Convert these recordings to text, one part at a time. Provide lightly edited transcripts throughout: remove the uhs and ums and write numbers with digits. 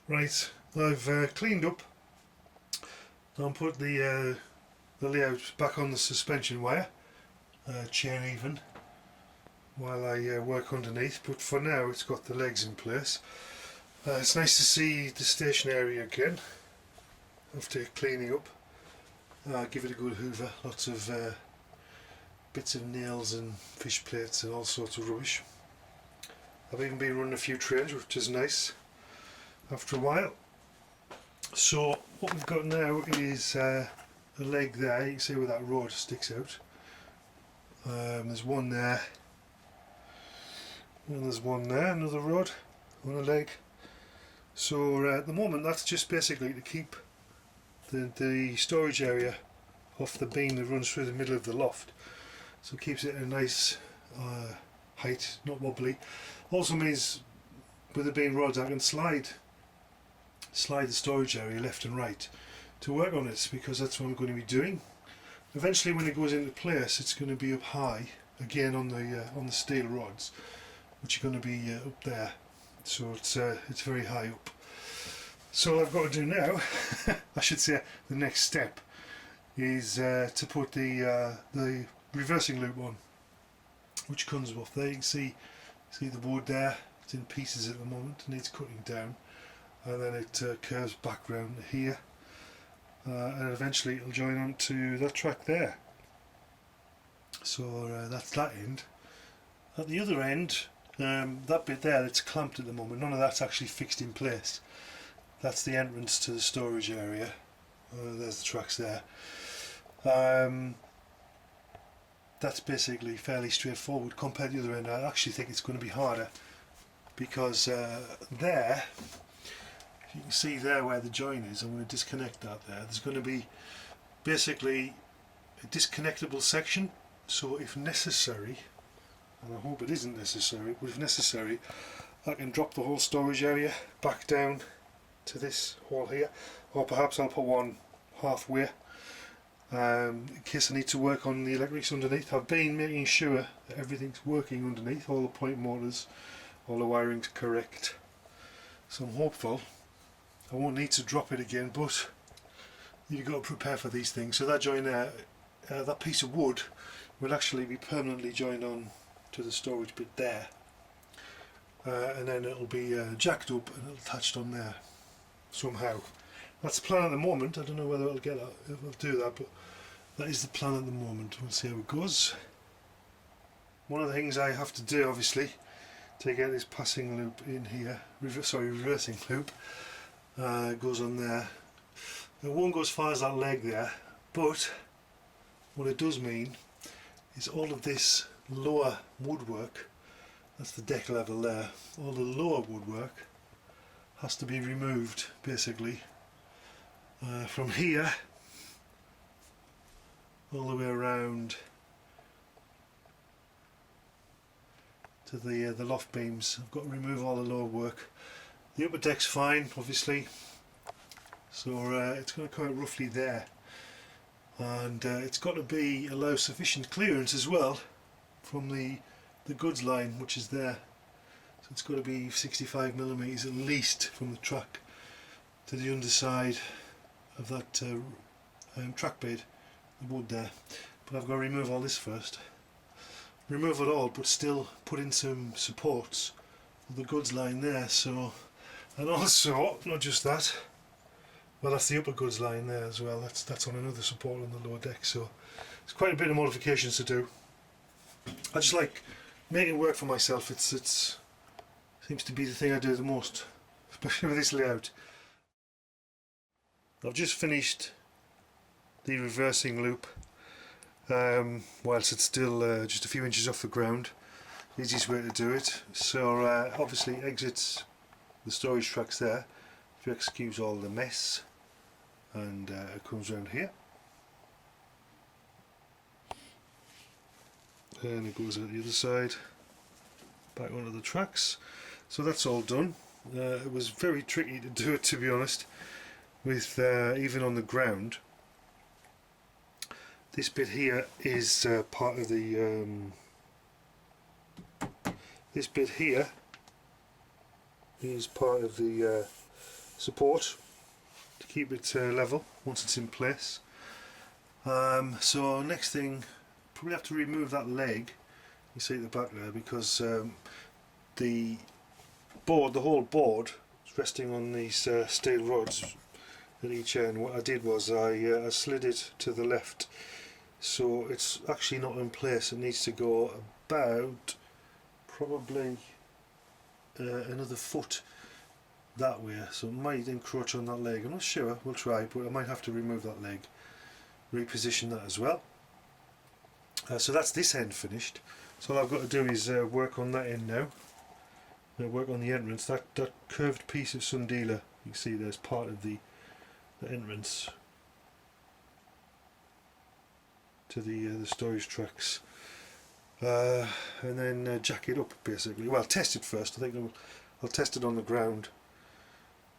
Right, I've cleaned up and put the layout back on the suspension wire, chain even, while I work underneath, but for now it's got the legs in place. It's nice to see the station area again after cleaning up. Give it a good hoover, lots of bits of nails and fish plates and all sorts of rubbish. I've even been running a few trains, which is nice after a while. So what we've got now is a leg there. You can see where that rod sticks out. There's one there, and there's one there, another rod on a leg. So at the moment that's just basically to keep the storage area off the beam that runs through the middle of the loft, so it keeps it at a nice height, not wobbly. Also means with it being rods I can slide the storage area left and right to work on it, because that's what I'm going to be doing. Eventually when it goes into place it's going to be up high again on the steel rods, which are going to be up there, so it's very high up. So all I've got to do now I should say the next step is to put the reversing loop on, which comes off there. You can see the wood there, it's in pieces at the moment, needs cutting down, and then it curves back round here, and eventually it'll join onto that track there. So that's that end. At the other end, that bit there, it's clamped at the moment, none of that's actually fixed in place. That's the entrance to the storage area. There's the tracks there. That's basically fairly straightforward compared to the other end. I actually think it's going to be harder, because there, you can see there where the join is. I'm going to disconnect that there. There's going to be basically a disconnectable section, so if necessary, and I hope it isn't necessary, but if necessary I can drop the whole storage area back down to this hole here, or perhaps I'll put one halfway in case I need to work on the electrics underneath. I've been making sure that everything's working underneath, all the point motors, all the wiring's correct, so I'm hopeful I won't need to drop it again, but you've got to prepare for these things. So that join there, that piece of wood will actually be permanently joined on to the storage bit there, and then it'll be jacked up and attached on there somehow. That's the plan at the moment. I don't know whether it'll do that, but that is the plan at the moment. We'll see how it goes. One of the things I have to do, obviously, to get this passing loop in here, reversing loop, goes on there. It won't go as far as that leg there, but what it does mean is all of this lower woodwork, that's the deck level there, all the lower woodwork has to be removed basically from here all the way around to the loft beams. I've got to remove all the lower work. The upper deck's fine obviously, so it's going to come out roughly there, and it's got to allow sufficient clearance as well from the goods line, which is there. So it's got to be 65mm at least from the track to the underside of that track bed, the wood there. But I've got to remove all this first. Remove it all, but still put in some supports of the goods line there. So, and also not just that, well, that's the upper goods line there as well. That's on another support on the lower deck. So it's quite a bit of modifications to do. I just like making it work for myself. It seems to be the thing I do the most, especially with this layout. I've just finished the reversing loop whilst it's still just a few inches off the ground. Easiest way to do it. So obviously exits the storage tracks there, if you excuse all the mess, and it comes around here and it goes out the other side back onto the tracks. So that's all done. It was very tricky to do it, to be honest, with even on the ground. This bit here is part of the this bit here is part of the support to keep it level once it's in place. So next thing, probably have to remove that leg you see at the back there, because the whole board is resting on these steel rods at each end. What I did was I slid it to the left, so it's actually not in place. It needs to go about probably another foot that way, so it might encroach on that leg. I'm not sure, we'll try, but I might have to remove that leg, reposition that as well. So that's this end finished. So all I've got to do is work on that end now. Work on the entrance. That curved piece of Sundela, you can see there's part of the entrance to the storage tracks. And then jack it up basically. Well, test it first. I think I'll test it on the ground.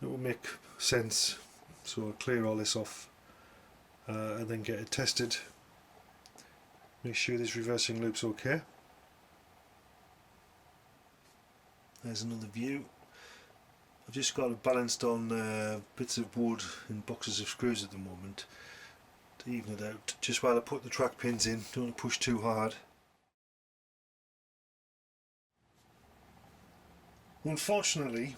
It will make sense. So I'll clear all this off and then get it tested. Make sure this reversing loop's okay. There's another view. I've just got it balanced on bits of wood and boxes of screws at the moment to even it out, just while I put the track pins in. Don't want to push too hard. Unfortunately,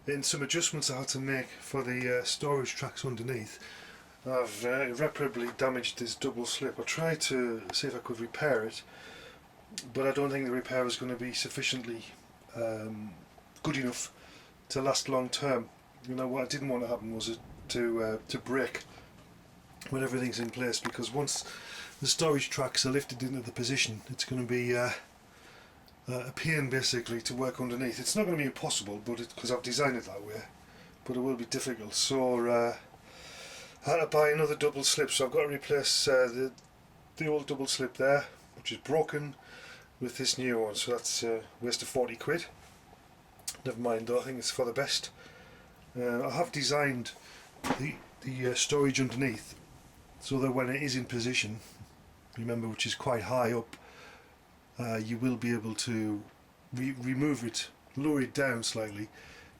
in some adjustments I had to make for the storage tracks underneath, I've irreparably damaged this double slip. I tried to see if I could repair it, but I don't think the repair is going to be sufficiently good enough to last long term. You know, what I didn't want to happen was to break when everything's in place, because once the storage tracks are lifted into the position, it's going to be a pain basically to work underneath. It's not going to be impossible, but because I've designed it that way, but it will be difficult. So I had to buy another double slip, so I've got to replace the old double slip there, which is broken, with this new one. So that's a waste of 40 quid. Never mind though, I think it's for the best. I have designed the storage underneath so that when it is in position, remember, which is quite high up, you will be able to remove it, lower it down slightly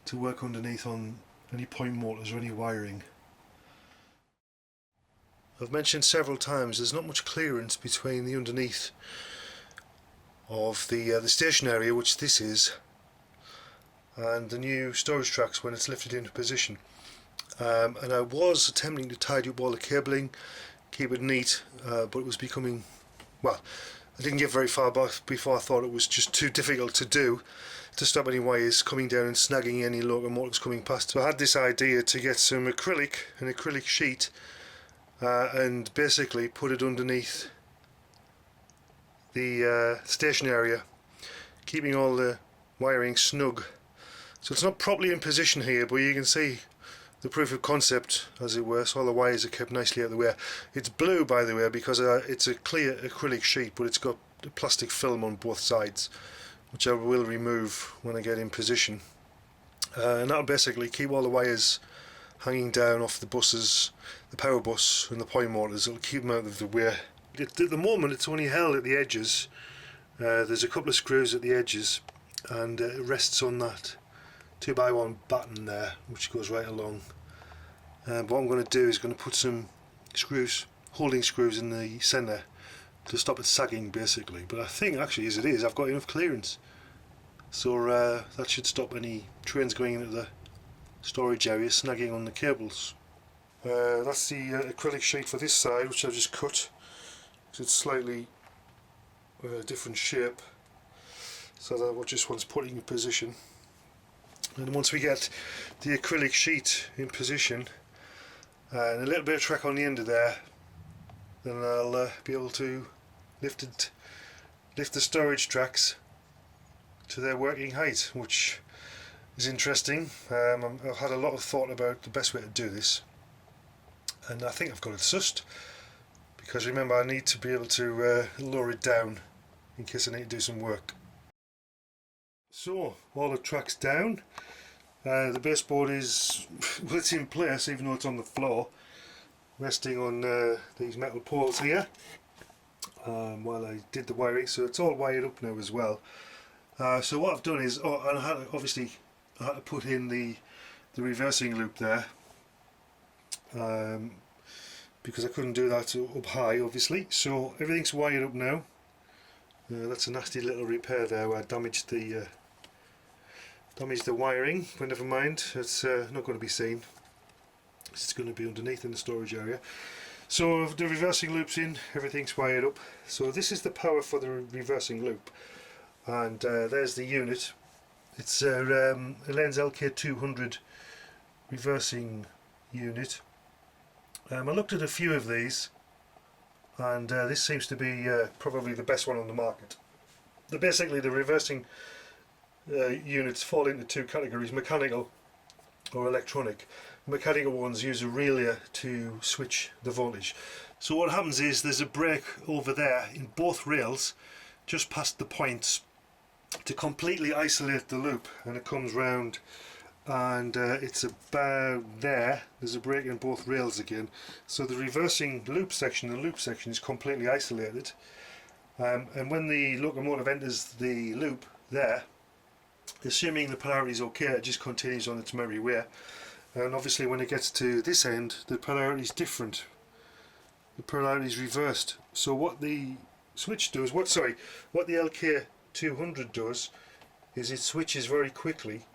to work underneath on any point motors or any wiring. I've mentioned several times there's not much clearance between the underneath of the station area, which this is, and the new storage tracks when it's lifted into position. And I was attempting to tidy up all the cabling, keep it neat, but it was becoming, well, I didn't get very far before I thought it was just too difficult to do, to stop any wires coming down and snagging any locomotives coming past. So I had this idea to get some acrylic, an acrylic sheet, and basically put it underneath the station area, keeping all the wiring snug. So it's not properly in position here, but you can see the proof of concept, as it were. So all the wires are kept nicely out of the way. It's blue, by the way, because it's a clear acrylic sheet, but it's got a plastic film on both sides, which I will remove when I get in position. And that'll basically keep all the wires hanging down off the buses, the power bus and the point motors. It'll keep them out of the way. At the moment it's only held at the edges. There's a couple of screws at the edges, and it rests on that 2x1 batten there, which goes right along. What I'm going to do is going to put some screws, holding screws, in the centre to stop it sagging basically. But I think actually, as it is, I've got enough clearance, so that should stop any trains going into the storage area snagging on the cables. That's the acrylic sheet for this side, which I've just cut, because it's slightly different shape, so that what just wants putting in position. And once we get the acrylic sheet in position and a little bit of track on the end of there, then I'll be able to lift the storage tracks to their working height, which is interesting. I've had a lot of thought about the best way to do this, and I think I've got it sussed, because remember, I need to be able to lower it down in case I need to do some work. So all the tracks down, the baseboard is, well, it's in place even though it's on the floor, resting on these metal poles here while I did the wiring, so it's all wired up now as well. So what I've done is, and I had to obviously I had to put in the reversing loop there, because I couldn't do that up high obviously. So everything's wired up now. That's a nasty little repair there where I damaged the wiring, but never mind, it's not going to be seen. It's going to be underneath in the storage area. So the reversing loop's in, everything's wired up. So this is the power for the reversing loop, and there's the unit. It's a Lenz LK200 reversing unit. I looked at a few of these, and this seems to be probably the best one on the market. Basically the reversing units fall into two categories: mechanical or electronic. Mechanical ones use a relay to switch the voltage. So what happens is there's a break over there in both rails just past the points to completely isolate the loop, and it comes round, and it's about there. There's a break in both rails again, so the reversing loop section, the loop section, is completely isolated, and when the locomotive enters the loop there, assuming the polarity is okay, it just continues on its merry way. And obviously when it gets to this end, the polarity is different. The polarity is reversed. So what the switch does, what the LK200 does, is it switches very quickly,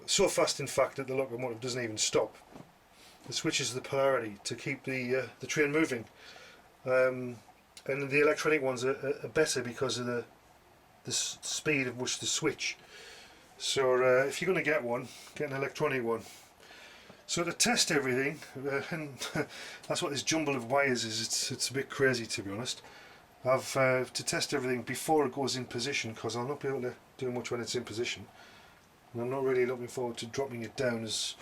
so fast in fact that the locomotive doesn't even stop. It switches the polarity to keep the train moving. And the electronic ones are better because of the speed at which they switch. So if you're going to get one, get an electronic one. So to test everything, and that's what this jumble of wires is, it's a bit crazy to be honest. I've to test everything before it goes in position, because I'll not be able to do much when it's in position, and I'm not really looking forward to dropping it down as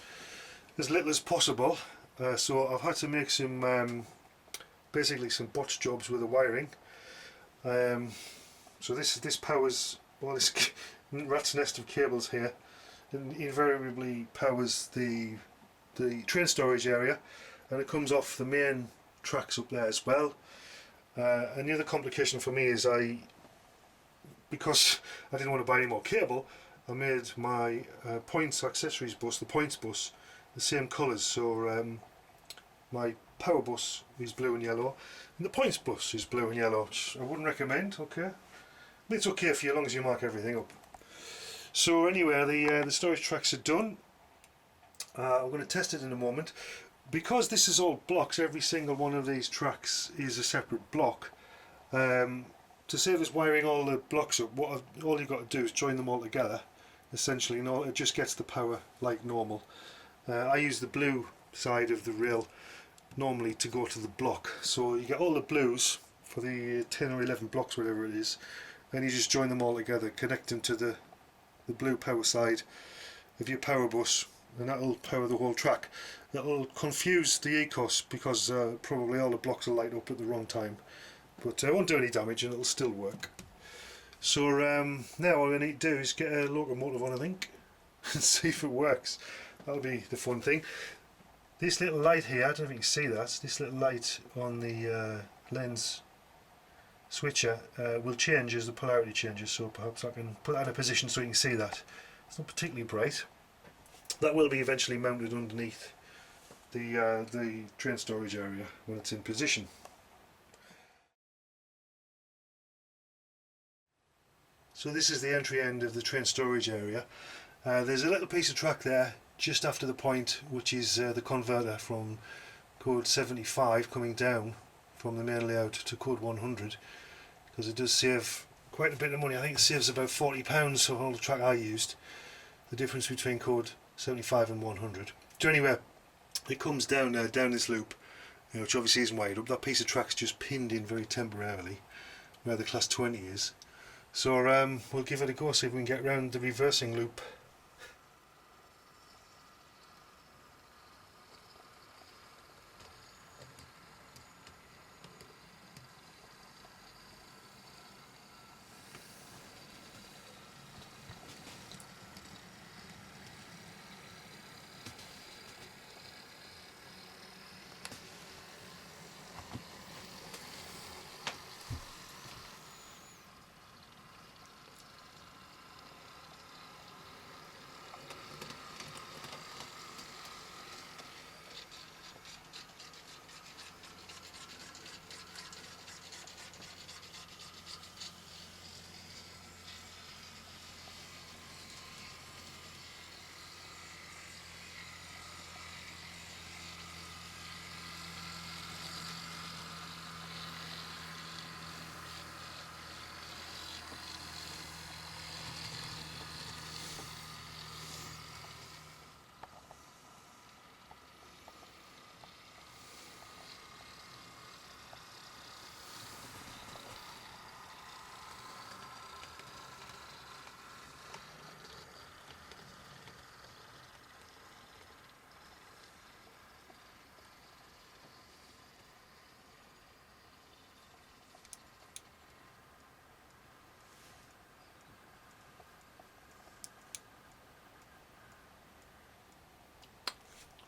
little as possible. So I've had to make some basically some botch jobs with the wiring. So this powers all this rat's nest of cables here, and invariably powers the train storage area, and it comes off the main tracks up there as well. And the other complication for me is because I didn't want to buy any more cable, I made my points accessories bus, the points bus, the same colours. So my power bus is blue and yellow, and the points bus is blue and yellow, which I wouldn't recommend. Okay, it's okay for you as long as you mark everything up. So anyway, the storage tracks are done. I'm going to test it in a moment. Because this is all blocks, every single one of these tracks is a separate block. To save us wiring all the blocks up, all you've got to do is join them all together. Essentially, it just gets the power like normal. I use the blue side of the rail normally to go to the block. So you get all the blues for the 10 or 11 blocks, whatever it is, and you just join them all together, connect them to the blue power side of your power bus, and that'll power the whole track. That'll confuse the ECOS because probably all the blocks will light up at the wrong time, but it won't do any damage and it'll still work. So now all I need to do is get a locomotive on, I think, and see if it works. That'll be the fun thing. This little light here, I don't know if you can see that, this little light on the Lenz switcher will change as the polarity changes, so perhaps I can put that in a position so you can see that. It's not particularly bright. That will be eventually mounted underneath the train storage area when it's in position. So this is the entry end of the train storage area. There's a little piece of track there just after the point, which is the converter from code 75 coming down from the main layout to code 100, because it does save quite a bit of money. I think it saves about £40 for all the track I used, the difference between code 75 and 100. So anyway, it comes down down this loop, which obviously isn't wired up. That piece of track's just pinned in very temporarily where the class 20 is. So we'll give it a go, see if we can get around the reversing loop.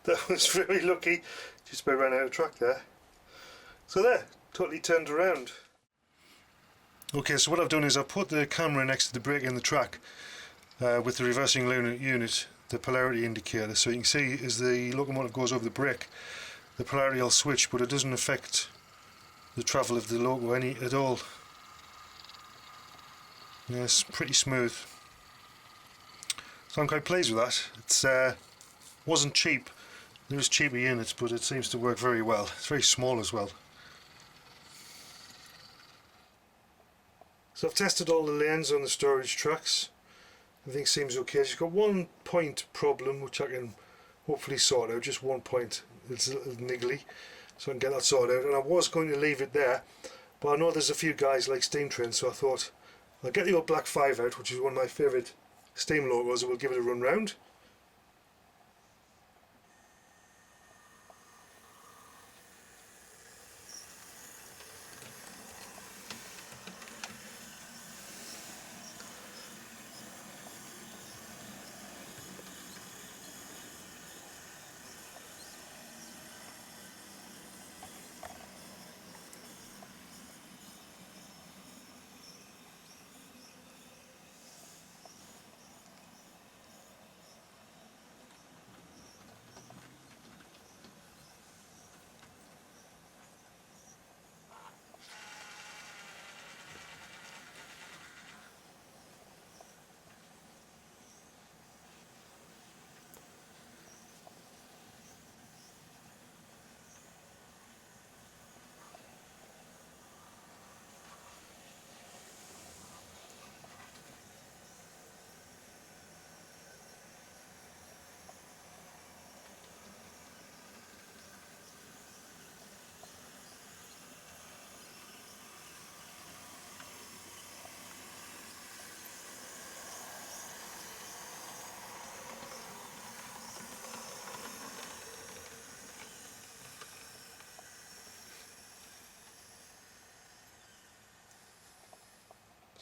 That was very lucky, just about ran out of track there. So there, totally turned around. Okay, so what I've done is I've put the camera next to the brake and the track with the reversing unit, the polarity indicator, so you can see as the locomotive goes over the brake, the polarity will switch, but it doesn't affect the travel of the loco at all. Yeah, it's pretty smooth. So I'm quite pleased with that. It wasn't cheap. There's cheaper units, but it seems to work very well. It's very small as well. So I've tested all the lanes on the storage tracks. Everything seems okay. She's got one point problem which I can hopefully sort out, just one point. It's a little niggly, so I can get that sorted out. And I was going to leave it there, but I know there's a few guys like steam trains, so I thought I'll get the old Black 5 out, which is one of my favourite steam logos, and we'll give it a run round.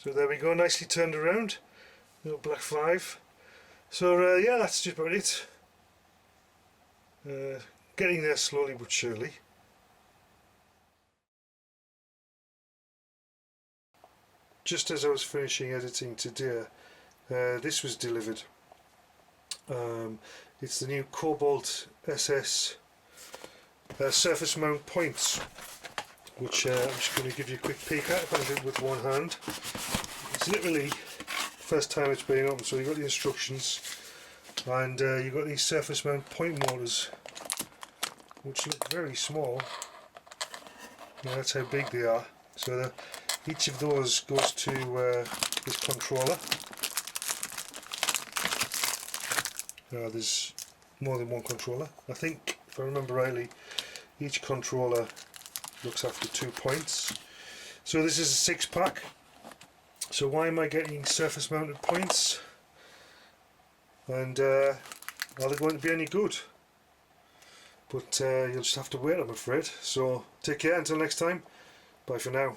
So there we go, nicely turned around, little Black 5. So yeah, that's just about it. Getting there slowly but surely. Just as I was finishing editing today, this was delivered. It's the new Cobalt SS surface mount points, which I'm just going to give you a quick peek at if I do it with one hand. It's literally first time it's been opened, so you've got the instructions, and you've got these surface mount point motors, which look very small. Yeah, that's how big they are. So each of those goes to this controller. There's more than one controller. I think, if I remember rightly, each controller looks after 2 points. So this is a 6-pack. So why am I getting surface mounted points? And are they going to be any good? But you'll just have to wait, I'm afraid. So take care until next time. Bye for now.